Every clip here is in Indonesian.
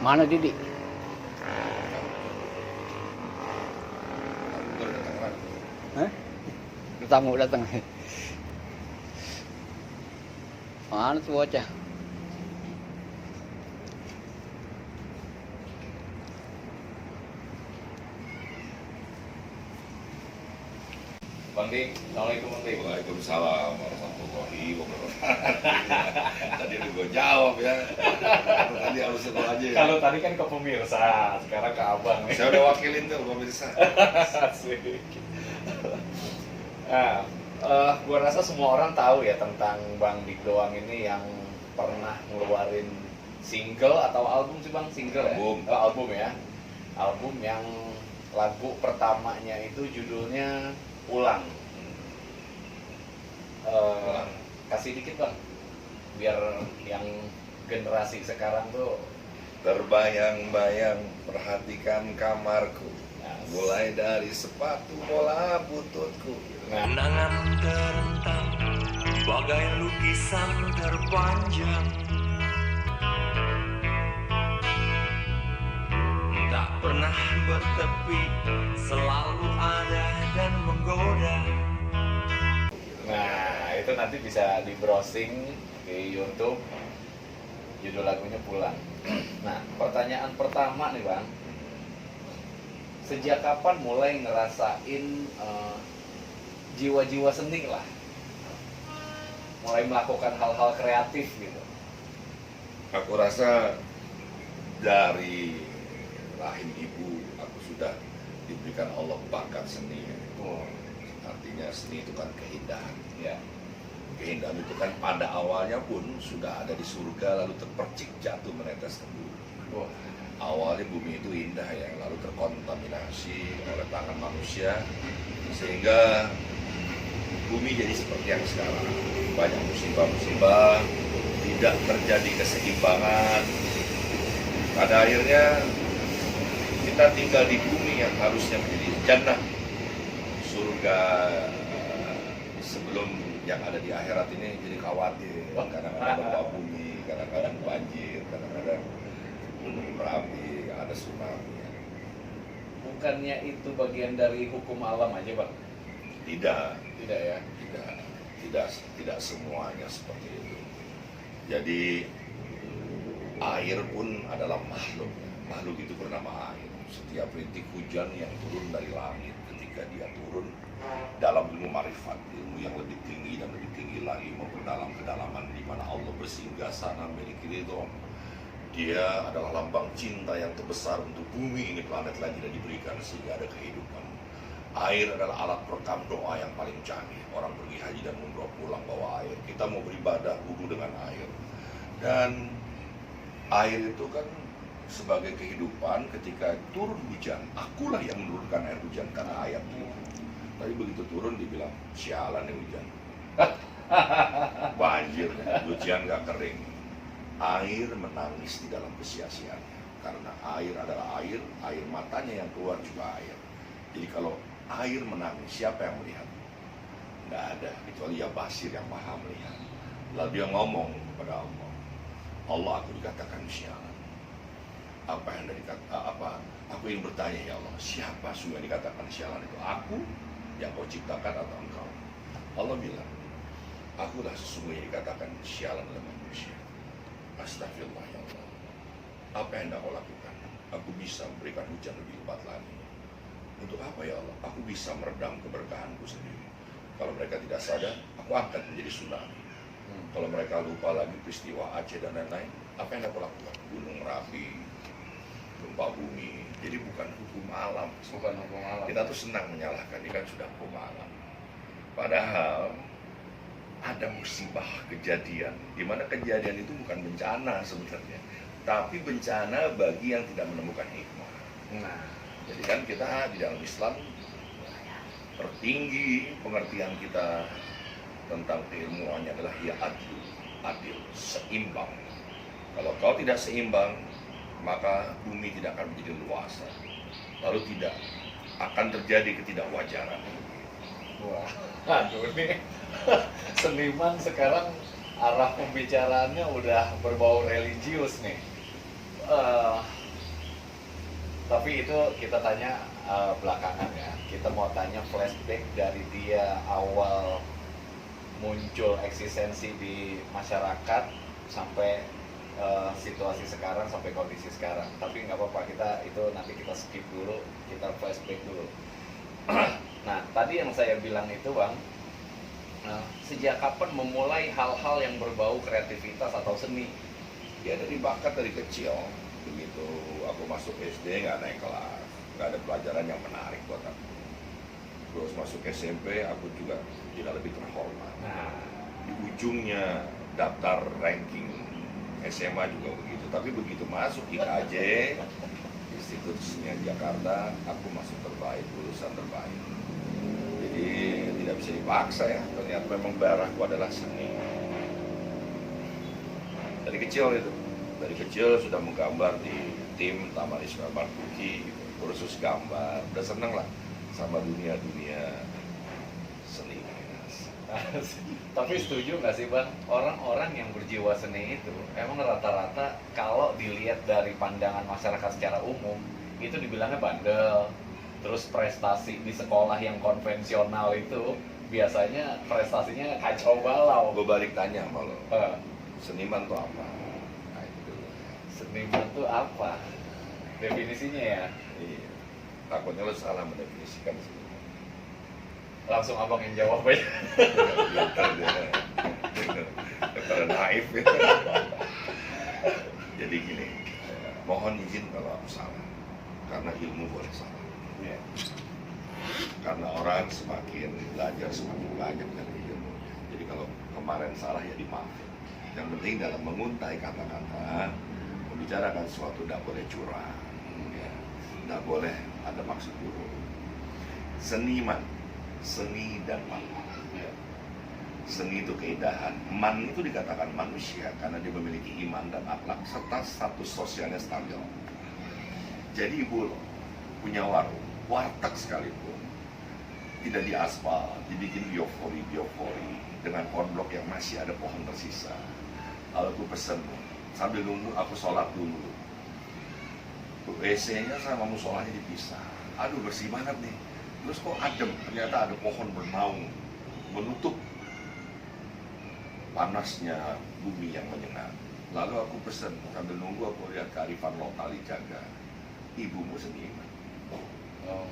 Mana Didi? Hah? Tamu datang. Mana tuh bocah? Bang Dik, Assalamualaikum Bang Dik. Waalaikumsalam warahmatullahi wabarakatuh. Tadi udah gue jawab ya. Tadi harus itu aja ya. Kalau tadi kan ke pemirsa, sekarang ke abang nih. Saya udah wakilin tuh pemirsa. Asik. Nah, gua rasa semua orang tahu ya tentang Bang Dik Doang ini yang pernah ngeluarin single atau album sih Bang? Single Album. ya? Oh, album ya. Album yang lagu pertamanya itu judulnya Pulang. Kasih dikit Bang, biar yang generasi sekarang tuh Terbayang-bayang perhatikan kamarku. Nah, Mulai dari sepatu bola bututku. Kenangan terentang bagai lukisan terpanjang, tak pernah bertepi, selalu ada dan menggoda. Nah, itu nanti bisa di browsing di YouTube. Judul lagunya Pulang. Nah, pertanyaan pertama nih Bang, sejak kapan mulai ngerasain jiwa-jiwa seni lah, mulai melakukan hal-hal kreatif gitu? Aku rasa dari rahim ibu aku sudah diberikan Allah bakat seni. Oh, Artinya seni itu kan keindahan. ya. Keindahan itu kan pada awalnya pun sudah ada di surga lalu terpercik jatuh menetes ke bumi. Wah, Awalnya bumi itu indah ya, lalu terkontaminasi oleh tangan manusia sehingga bumi jadi seperti yang sekarang. Banyak musibah-musibah, tidak terjadi keseimbangan. Pada akhirnya kita tinggal di bumi yang harusnya menjadi jannah, surga sebelum yang ada di akhirat ini jadi khawatir. Kadang-kadang gempa bumi, kadang-kadang banjir, kadang-kadang gunung berapi, ada tsunami. bukannya itu bagian dari hukum alam aja Bang? Tidak, Tidak ya? tidak semuanya seperti itu. Jadi air pun adalah makhluk. Makhluk itu bernama air. Setiap rintik hujan yang turun dari langit, ketika dia turun dalam ilmu marifat, ilmu yang lebih tinggi dan lebih tinggi lagi, memperdalam kedalaman di mana Allah bersinggah sana memiliki ridho. Dia adalah lambang cinta yang terbesar untuk bumi ini, planet lain tidak diberikan sehingga ada kehidupan. Air adalah alat perekam doa yang paling canggih. Orang pergi haji dan umroh pulang bawa air. Kita mau beribadah wudu dengan air. Dan air itu kan sebagai kehidupan. Ketika turun hujan, akulah yang menurunkan air hujan karena ayat itu. Tapi begitu turun dibilang sialan nih hujan. Banjir, hujan gak kering. Air menangis di dalam kesia-siaannya. Karena air adalah air, air matanya yang keluar juga air. Jadi kalau air menangis, siapa yang melihat? Nggak ada, kecuali ya Basir yang maha melihat. Lalu dia ngomong kepada Allah, Allah aku dikatakan sialan. Apa yang aku ingin bertanya ya Allah, siapa sungguh yang dikatakan sialan itu? Aku yang kau ciptakan atau engkau? Allah bilang, akulah sesungguhnya dikatakan sialan oleh manusia. Astagfirullah ya Allah. Apa yang hendak kau lakukan? Aku bisa memberikan hujan lebih lebat lagi. Untuk apa ya Allah? Aku bisa meredam keberkahanku sendiri. Kalau mereka tidak sadar, aku angkat menjadi tsunami. Kalau mereka lupa lagi peristiwa Aceh dan lain-lain, apa yang aku lakukan? Gunung Merapi, gempa bumi. Jadi bukan hukum alam. Bukan hukum alam. Kita tuh senang menyalahkan, ini kan sudah hukum alam. Padahal ada musibah kejadian, di mana kejadian itu bukan bencana sebenarnya, tapi bencana bagi yang tidak menemukan hikmah. Nah, Jadi kan kita di dalam Islam tertinggi pengertian kita tentang keilmuannya adalah ya adil, seimbang. Kalau kau tidak seimbang, maka bumi tidak akan menjadi luas. Lalu tidak akan terjadi ketidakwajaran. wah, aduh ini seniman sekarang arah pembicaraannya udah berbau religius nih. Tapi itu kita tanya belakangan ya. Kita mau tanya flashback dari dia awal muncul eksistensi di masyarakat sampai situasi sekarang, sampai kondisi sekarang. Tapi nggak apa-apa, nanti kita skip dulu, kita flashback dulu. Nah, tadi yang saya bilang itu Bang, sejak kapan memulai hal-hal yang berbau kreativitas atau seni? Ya dari bakat dari kecil. Begitu aku masuk SD nggak naik kelas, nggak ada pelajaran yang menarik buat aku. Terus masuk SMP aku juga tidak lebih terhormat. Nah, Di ujungnya daftar ranking SMA juga begitu. Tapi begitu masuk IKJ, Institut Kesenian Jakarta, aku masuk terbaik, lulusan terbaik. Jadi tidak bisa dipaksa ya. Ternyata memang darahku adalah seni. Dari kecil itu. Dari kecil sudah menggambar di tim Taman Ismail Marzuki, kursus gambar, udah seneng lah sama dunia-dunia seni. tapi setuju nggak sih Bang, orang-orang yang berjiwa seni itu emang rata-rata kalau dilihat dari pandangan masyarakat secara umum itu dibilangnya bandel, terus prestasi di sekolah yang konvensional itu biasanya prestasinya kacau balau. Gue balik tanya sama lo, Eh, seniman tuh apa? Nah, itu. Seniman itu apa definisinya ya? Iya. Takutnya lo salah mendefinisikan seniman. Langsung abang yang jawab aja. Pintar dia. Daripada naif ya. Jadi gini, mohon izin kalau aku salah, karena ilmu boleh salah. Iya. Karena orang semakin belajar semakin banyak dari ilmunya. Jadi kalau kemarin salah ya dimaafin. Yang penting dalam menguntai kata-kata, membicarakan sesuatu tidak boleh curang, ya. Tidak boleh ada maksud buruk. Seniman, seni dan man. Ya. Seni itu keindahan. Man itu dikatakan manusia karena dia memiliki iman dan akhlak serta status sosialnya stabil. Jadi ibu lo punya warung, warteg sekalipun tidak diaspal, dibikin biopori dengan konblok yang masih ada pohon tersisa. Lalu aku pesen, sambil nunggu aku sholat dulu. WC-nya sama musolanya dipisah. Aduh bersih banget nih. Terus kok adem, ternyata ada pohon bernaung menutup panasnya bumi yang menyengat. Lalu aku pesen, sambil nunggu aku lihat kearifan lokal dijaga. Ibumu seniman. Oh.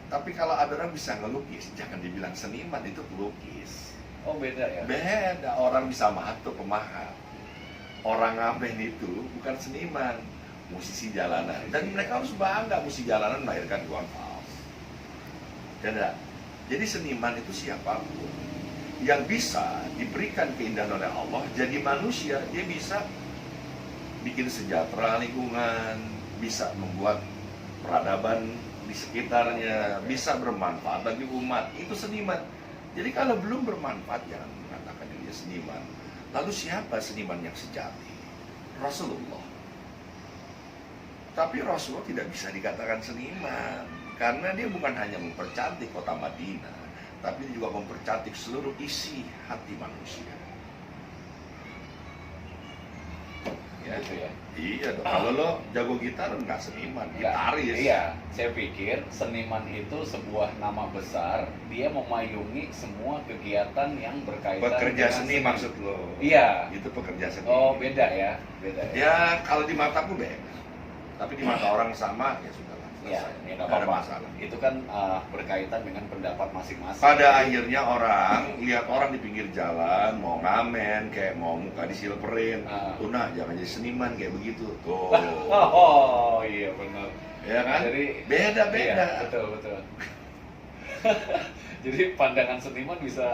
Tapi kalau ada orang bisa ngelukis, jangan dibilang seniman, itu pelukis. Oh beda ya? Beda, orang bisa mahat tuh pemahat. Orang ngamen itu bukan seniman, musisi jalanan. Dan mereka harus bangga, musisi jalanan melahirkan Iwan Fals. Ya, jadi seniman itu siapapun yang bisa diberikan keindahan oleh Allah, jadi manusia, dia bisa bikin sejahtera lingkungan, bisa membuat peradaban di sekitarnya, bisa bermanfaat bagi umat. Itu seniman. Jadi kalau belum bermanfaat, jangan mengatakan dia seniman. Lalu siapa seniman yang sejati? Rasulullah. Tapi Rasulullah tidak bisa dikatakan seniman, karena dia bukan hanya mempercantik kota Madinah, tapi dia juga mempercantik seluruh isi hati manusia. Ya, Gitu ya? Iya dong. Kalau lo jago gitar enggak seniman, gitaris. Iya, saya pikir seniman itu sebuah nama besar, dia memayungi semua kegiatan yang berkaitan Pekerja dengan seni maksud lo. Iya. Itu pekerja seni. Oh beda ya, beda ya. Ya kalau di mataku beda. Tapi di mata orang sama ya sudahlah. Iya, Selesai. ya, Nggak nggak ada apa-apa. masalah. Itu kan berkaitan dengan pendapat masing-masing. Pada akhirnya orang lihat orang di pinggir jalan mau ngamen kayak mau muka disilperin. Nah, jangan jadi seniman kayak begitu. Tuh. Oh iya benar. Ya kan? Jadi Beda-beda. Iya, betul. Jadi pandangan seniman bisa